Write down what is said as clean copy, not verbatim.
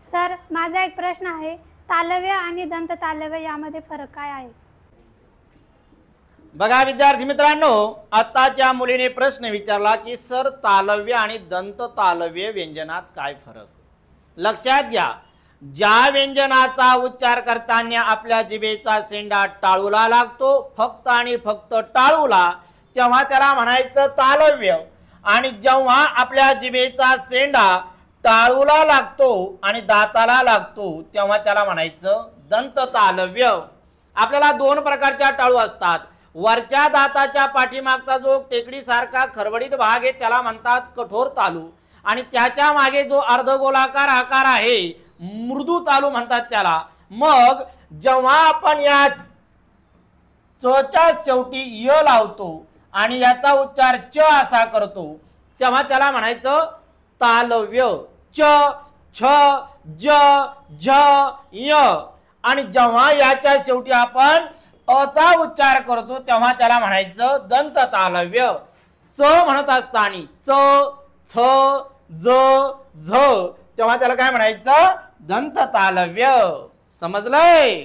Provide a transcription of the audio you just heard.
Sir, माझा एक प्रश्न आहे, तालव्य आणि दंत तालव्य यामध्ये फरक काय आहे? बघा विद्यार्थी मित्रांनो, आताच्या मुलीने प्रश्न विचारला की सर तालव्य आणि दंत तालव्य व्यंजनात काय फरक? लक्षात घ्या, ज्या व्यंजनाचा उच्चार करताना आपल्या जिभेचा शेंडा टाळूला लागतो, फक्त आणि फक्त टाळूला, तेव्हा त्याला म्हणायचं तालव्य, आणि जेव्हा आपल्या जिभेचा शेंडा टाळूला लागतो आणि दाताला लागतो तेव्हा त्याला म्हणायचं दंत तालव्य। आपल्याला दोन प्रकारच्या टाळू असतात। वरच्या दाताच्या पाठीमागचा जो टेकडी सारखा खरबडीत भाग आहे त्याला म्हणतात कठोर तालू, आणि त्याच्या मागे जो अर्धगोलाकार आकार आहे मृदू तालू म्हणतात त्याला। मग जेव्हा आपण या चच्या शेवटी य लावतो आणि याचा उच्चार च असा करतो तेव्हा त्याला म्हणायचं तालव्य। च, छ, ज, झ, य। आणि जेव्हा याच्या शेवटी आपण अचा उच्चार करतो तेव्हा त्याला म्हणायचं दंत तालव्य। च म्हणत असताना च, छ, ज, झ तेव्हा त्याला काय म्हणायचं दंत तालव्य। समजलंय?